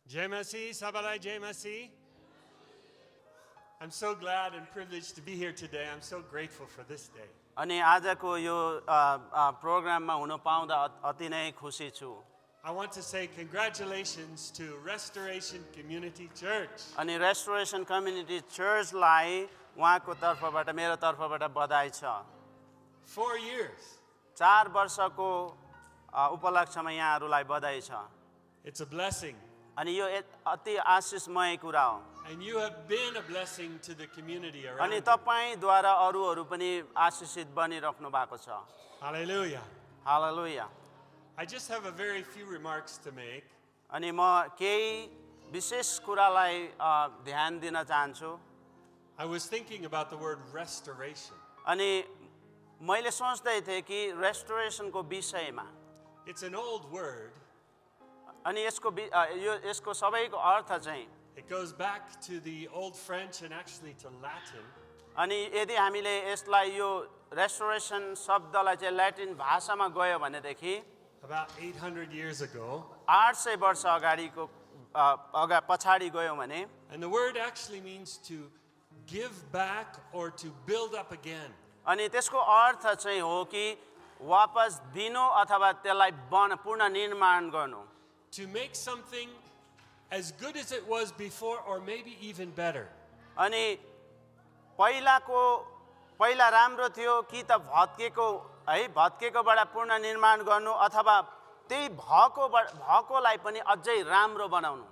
Jai Masi, Sabalai Jai Masi. I'm so glad and privileged to be here today. I'm so grateful for this day. अनि आजको यो प्रोग्राममा हुन पाउँदा अति नै खुसी छु. I want to say congratulations to Restoration Community Church. अनि Restoration Community Church लाई उहाँको तर्फबाट मेरो तर्फबाट बधाई छ. 4 years. 4 वर्षको उपलक्ष्यमा यहाँहरूलाई बधाई छ. It's a blessing. अनि यो अति आशिषमय कुरा हो. And you have been a blessing to the community around अनि you. तपाईद्वारा अरूहरू पनि आशिषित बनिराख्नु भएको छ. Hallelujah. Hallelujah. I just have a very few remarks to make. अनि म केही विशेष कुरालाई ध्यान दिन चाहन्छु. I was thinking about the word restoration. अनि मैले सोच्दै थिएँ कि रेस्टोरेसनको विषयमा. It's an old word. अनि यसको सबैको अर्थ चाहिँ It goes back to the old French and actually to Latin. अनि यदि हामीले यसलाई यो रेस्टोरेसन शब्दलाई चाहिँ ल्याटिन भाषामा गयो भनेदेखि About 800 years ago. 800 वर्ष अगाडिको पछाडि गयो भने. And the word actually means to give back or to build up again. अनि त्यसको अर्थ चाहिँ हो कि वापस दिनु अथवा त्यसलाई पुनर्निर्माण गर्नु. To make something as good as it was before or maybe even better. अनि पहिला राम्रो थियो कि त भत्केकोबाट पुनर्निर्माण गर्नु अथवा त्यही भएकोलाई पनि अझै राम्रो बनाउनु.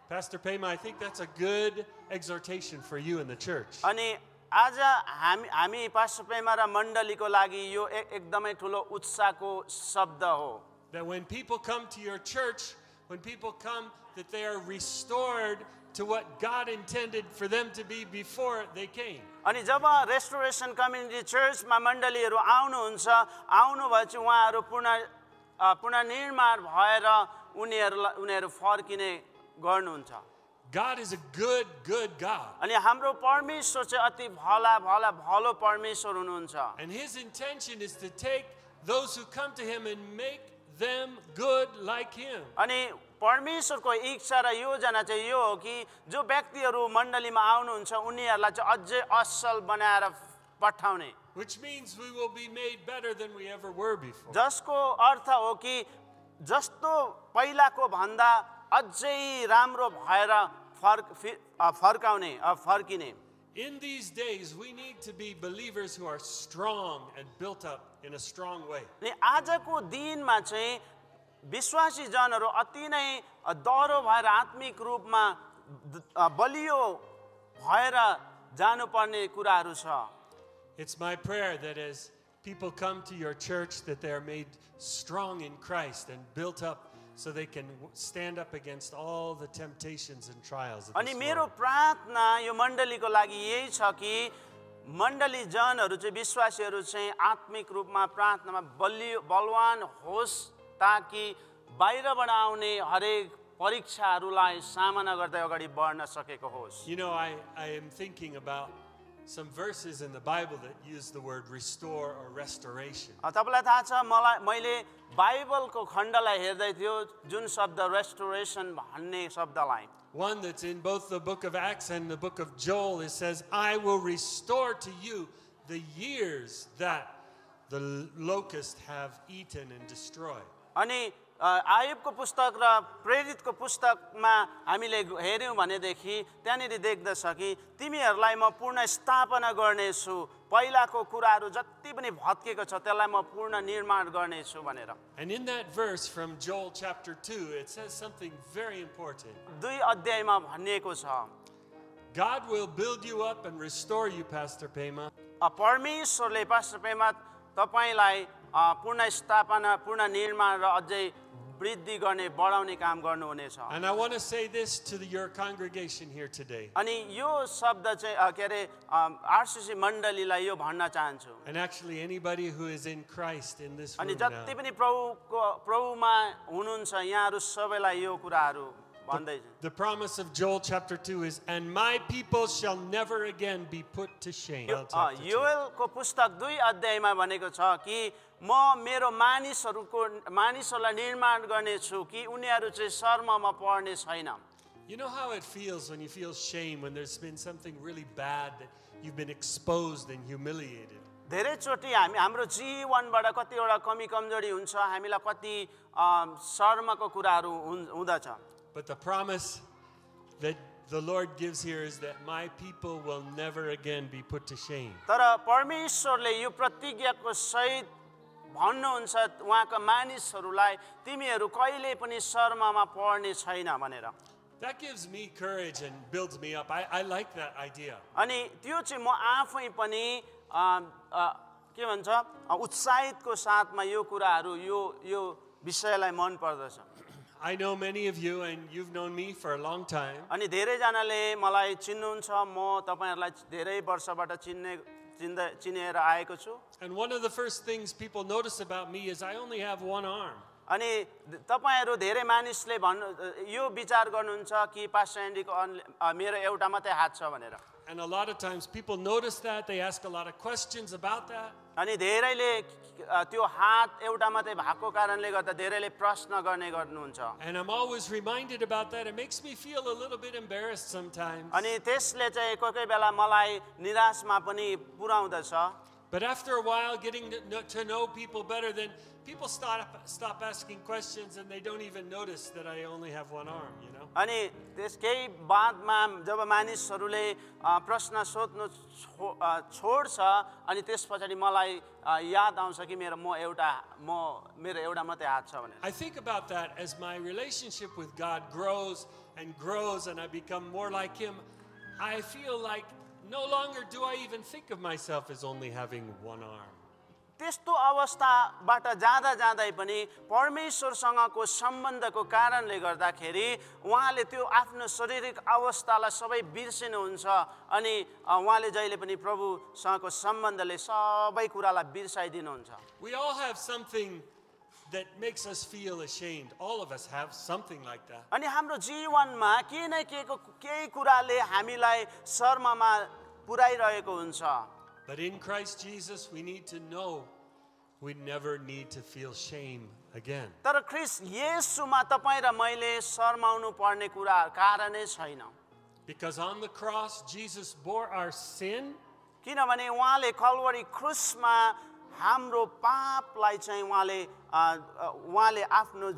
Pastor Pema, I think that's a good exhortation for you in the church. अनि आज हामी पास्टर पेमा र मण्डलीको लागि यो एकदमै ठुलो उत्साहको शब्द हो. That when people come to your church, when people come, that they are restored to what God intended for them to be before they came. अनि जब रेस्टोरेसन कम्युनिटी चर्चमा मण्डलीहरू आउनु भएपछि उहाँहरू पुनर्निर्माण भएर उनीहरू फर्किने गर्नुहुन्छ. God is a good God. अनि हाम्रो परमेश्वर चाहिँ अति भलो परमेश्वर हुनुहुन्छ. And his intention is to take those who come to him and make them good like him. अनि परमेश्वरको इच्छा र योजना चाहिँ यो हो कि जो व्यक्तिहरू मण्डलीमा आउनुहुन्छ उनीहरूलाई चाहिँ अझै असल बनाएर पठाउने. Which means we will be made better than we ever were before. जसको अर्थ हो कि जस्तो पहिलाको भन्दा अझै राम्रो भएर फर्किने. In these days, we need to be believers who are strong and built up in a strong way. अनि आजको दिनमा चाहिँ विश्वासी जनहरू अति नै दह्रो भएर आत्मिक रूपमा बलियो भएर जानुपर्ने कुराहरू छ. It's my prayer that as people come to your church that they are made strong in Christ and built up so they can stand up against all the temptations and trials of this अनि मेरो world. प्रार्थना यो मण्डलीको लागि यही छ कि मण्डली जनहरू चाहिँ विश्वासीहरू चाहिँ आत्मिक रूपमा प्रार्थनामा बलवान होस् ताकि बाहिरबाट आउने हरेक परीक्षाहरूलाई सामना गर्दै अगाडि बढ्न सकेको होस्. You know, I am thinking about some verses in the Bible that use the word restore or restoration. तपाईलाई थाहा छ मैले बाइबलको खण्डलाई हेर्दै थियो जुन शब्द रेस्टोरेसन भन्ने शब्दलाई. One that's in both the book of Acts and the book of Joel, it says, I will restore to you the years that the locusts have eaten and destroyed. अनि आयुबको पुस्तक र प्रेरितको पुस्तकमा हामीले हेर्यौं भनेदेखि त्यहाँनिर देख्दछ कि तिमीहरूलाई म पूर्ण स्थापना गर्नेछु, पहिलाको कुराहरू जति पनि भत्केको छ त्यसलाई म पूर्ण निर्माण गर्नेछु भनेर. And in that verse from Joel chapter 2, it says something very important. 2 अध्यायमा भनिएको छ. God will build you up and restore you, Pastor Pema. परमेश्वरले पास्टर पेमा तपाईलाई पूर्ण स्थापना, पूर्ण निर्माण र अझै वृद्धि गर्ने बढाउने काम गर्नुहुनेछ. And I want to say this to your congregation here today. अनि यो शब्द चाहिँ के अरे आरसीसी मण्डलीलाई यो भन्न चाहन्छु. And actually anybody who is in Christ in this room अनि now. जति पनि प्रभुमा हुनुहुन्छ यहाँहरू सबैलाई यो कुराहरू भन्दै. The promise of Joel chapter 2 is, and my people shall never again be put to shame. योएलको पुस्तक 2 अध्यायमा भनेको छ कि म मेरो मानिसहरूलाई निर्माण गर्नेछु कि उनीहरू चाहिँ शर्ममा पर्ने छैन. You know how it feels when you feel shame when there's been something really bad that you've been exposed and humiliated. धेरैचोटि हाम्रो जीवनबाट कतिवटा कमी कमजोरी हुन्छ हामीलाई कति शर्मको कुराहरू हुँदछ But the promise that the Lord gives here is that my people will never again be put to shame. तर परमेश्वरले यो प्रतिज्ञाको सहित भन्नुहुन्छ उहाँका मानिसहरूलाई तिमीहरू कहिले पनि शर्ममा पर्ने छैन भनेर That gives me courage and builds me up. I like that idea. अनि त्यो चाहिँ म आफै पनि के भन्छ उत्साहितको साथमा यो कुराहरू यो विषयलाई मन पर्दछ I know many of you and you've known me for a long time. अनि धेरैजनाले मलाई चिन्नुहुन्छ म तपाईहरुलाई धेरै वर्षबाट चिनेर आएको छु And one of the first things people notice about me is I only have one arm. अनि तपाईहरु धेरै मानिसले यो विचार गर्नुहुन्छ कि पास्टर एन्डीको मेरो एउटा मात्रै हात छ भनेर And a lot of times people notice that, they ask a lot of questions about that. अनि धेरैले त्यो हात एउटा मात्रै भएको कारणले गर्दा धेरैले प्रश्न गर्नुहुन्छ And I'm always reminded about that. It makes me feel a little bit embarrassed sometimes. अनि त्यसले चाहिँ कोही बेला मलाई निराशमा पनि पुर्याउँदछ But after a while, getting to know people better, then people stop asking questions and they don't even notice that I only have one arm, you know? अनि त्यसकै बादमा जब मानिसहरूले प्रश्न सोध्नु छोड्छ अनि त्यसपछि मलाई याद आउँछ कि मेरो एउटा मात्रै हात छ भनेर I think about that as my relationship with God grows and I become more like Him. I feel like no longer do I even think of myself as only having one arm. त्यस्तो अवस्थाबाट जाँदै पनि परमेश्वरसँगको सम्बन्धको कारणले गर्दाखेरि उहाँले त्यो आफ्नो शारीरिक अवस्थालाई सबै बिर्सिनुहुन्छ अनि उहाँले जहिले पनि प्रभुसँगको सम्बन्धले सबै कुरालाई बिर्साइदिनुहुन्छ We all have something that makes us feel ashamed. All of us have something like that. अनि हाम्रो जीवनमा के न केही कुराले हामीलाई शर्ममा पुर्याइरहेको हुन्छ But in Christ Jesus, we need to know we never need to feel shame again. तर ख्रीष्ट येशूमा तपाई र मैले शर्माउनु पर्ने कुरा कारणै छैन. Because on the cross, Jesus bore our sin. किनभने उहाँले कल्वरी क्रुसमा हाम्रो पापलाई चाहिँ उहाँले आफ्नो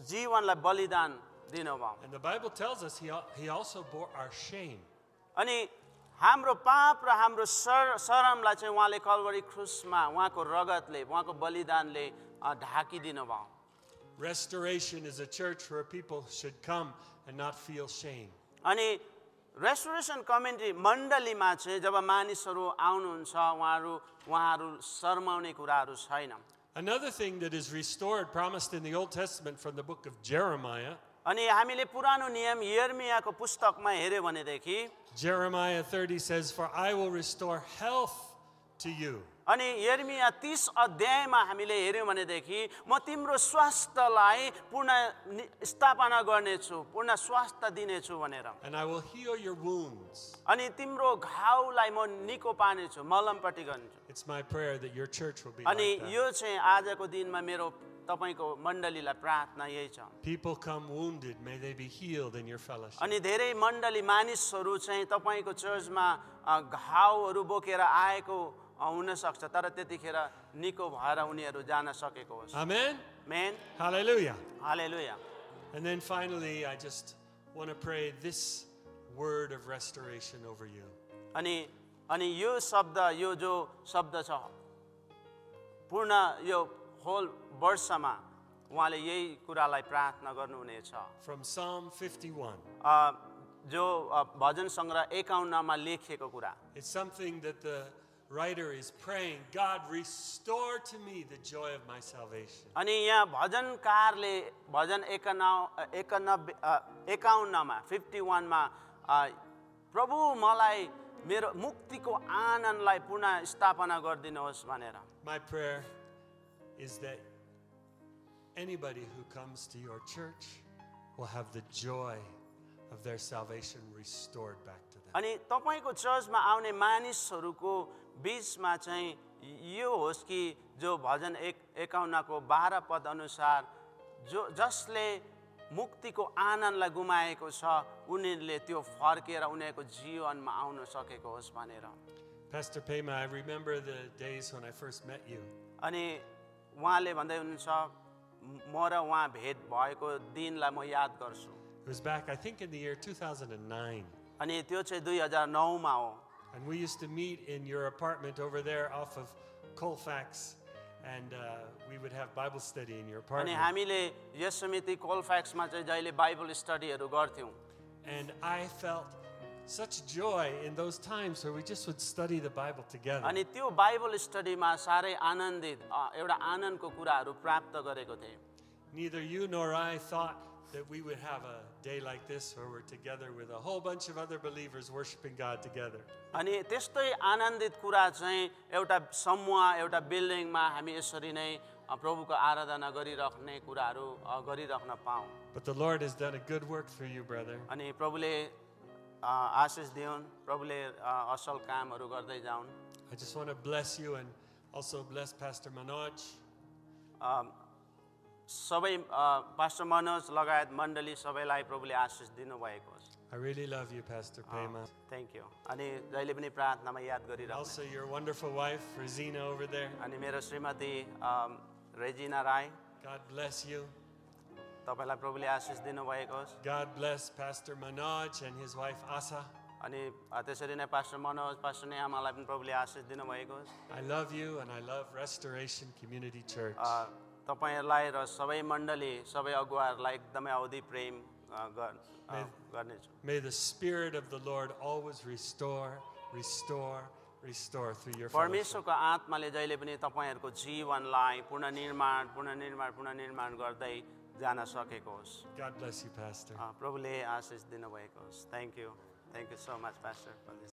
जीवनलाई बलिदान दिनुभयो. And the Bible tells us he also bore our shame. अनि हाम्रो पाप र हाम्रो शरमलाई चाहिँ उहाँले कल्वरी क्रुसमा उहाँको रगतले उहाँको बलिदानले ढाकिदिनु भयो. Restoration is a church where people should come and not feel shame. अनि रेस्टोरेसन कम्युनिटी मण्डलीमा चाहिँ जब मानिसहरू आउनुहुन्छ उहाँहरू शर्माउने कुराहरू छैन. Another thing that is restored, promised in the Old Testament from the book of Jeremiah. अनि हामीले पुरानो नियम यिर्मियाको पुस्तकमा हेर्यो भनेदेखि Jeremiah 30 says, "For I will restore health to you." अनि यिर्मिया 30 अध्यायमा हामीले हेर्यौं भनेदेखि म तिम्रो स्वास्थ्यलाई पूर्ण स्थापना गर्नेछु, पूर्ण स्वास्थ्य दिनेछु भनेर. And I will heal your wounds. अनि तिम्रो घाउलाई म निको पार्नेछु, मलमपट्टि गर्नेछु. It's my prayer that your church will be like अनि that. यो चाहिँ आजको दिनमा मेरो तपाईको मण्डलीलाई प्रार्थना यही छ. People come wounded, may they be healed in your fellowship. अनि धेरै मण्डली मानिसहरू चाहिँ तपाईको चर्चमा घाउहरू बोकेर आएको हुन सक्छ, तर त्यतिखेर निको भएर उनीहरू जान सकेको होस्. Amen. Amen. Hallelujah. Hallelujah. And then finally, I just want to pray this word of restoration over you. अनि यो जो शब्द छ पूर्ण यो होल वर्षमा उहाँले यही कुरालाई प्रार्थना गर्नुहुनेछ. From Psalm 51. जो भजन सङ्ग्रह 51 मा लेखिएको कुरा. It's something that the writer is praying, God, restore to me the joy of my salvation. अनि यहाँ भजनकारले भजन 51 मा 51 मा प्रभु मलाई मेरो मुक्तिको आनन्दलाई पुनः स्थापना गरिदिनुहोस् भनेर. My prayer is that anybody who comes to your church will have the joy of their salvation restored back to them. अनि तपाईको चर्चमा आउने मानिसहरूको बीचमा चाहिँ यो होस् कि जो भजन 51 को 12 पद अनुसार जसले मुक्तिको आनन्दलाई गुमाएको छ उनीहरूले त्यो फर्केर उनीहरूको जीवनमा आउन सकेको होस् भनेर। Pastor Pema, I remember the days when I first met you. अनि उहाँले भन्दै हुनुहुन्छ म र उहाँ भेट भएको दिनलाई म याद गर्छु। It was back, I think, in the year 2009. अनि त्यो चाहिँ 2009 मा हो। And we used to meet in your apartment over there off of Colfax, and we would have Bible study in your अनि apartment. हामीले यस समिति कोलफ्याक्समा चाहिँ जहिले बाइबल स्टडीहरू गर्थ्यौँ। And I felt such joy in those times where we just would study the Bible together. अनि त्यो Bible स्टडीमा साह्रै आनन्दित एउटा आनन्दको कुराहरू प्राप्त गरेको थिएँ। Neither you nor I thought that we would have a day like this where we're together with a whole bunch of other believers worshiping God together. अनि त्यस्तै आनन्दित कुरा चाहिँ एउटा समूह एउटा बिल्डिङमा हामी यसरी नै प्रभुको आराधना गरिराख्ने कुराहरू गरिराख्न पाऊँ। But the Lord has done a good work for you, brother. अनि प्रभुले आशिष दिउन्, प्रभुले असल कामहरू गर्दै जाउन्। I just want to bless you and also bless Pastor Manoj. सबै पास्टर मनोज लगायत मण्डली सबैलाई प्रभुले आशिष दिनुभएको होस्। I really love you, Pastor Pema. Thank you. अनि जहिले पनि प्रार्थनामा याद गरिरहनु। Also, your wonderful wife, Regina, over there. अनि मेरो श्रीमती Regina Rai, God bless you. तपाईँलाई प्रभुले आशिष दिनुभएको होस्। God bless Pastor Manoj and his wife, Asa. अनि त्यसरी नै पास्टर मनोज पास्टर नेहामालाई पनि प्रभुले आशिष दिनुभएको होस्। I love you and I love Restoration Community Church. तपाईँहरूलाई र सबै मण्डली सबै अगुवाहरूलाई एकदमै औधी प्रेम गर्नेछु। May the Spirit of the Lord always restore through your fellowship. परमेश्वरको आत्माले जहिले पनि तपाईँहरूको जीवनलाई पुनर्निर्माण गर्दै जान सकेको होस्। God bless you, Pastor. प्रभुले आशिष दिनुभएको होस्। Thank you so much pastor.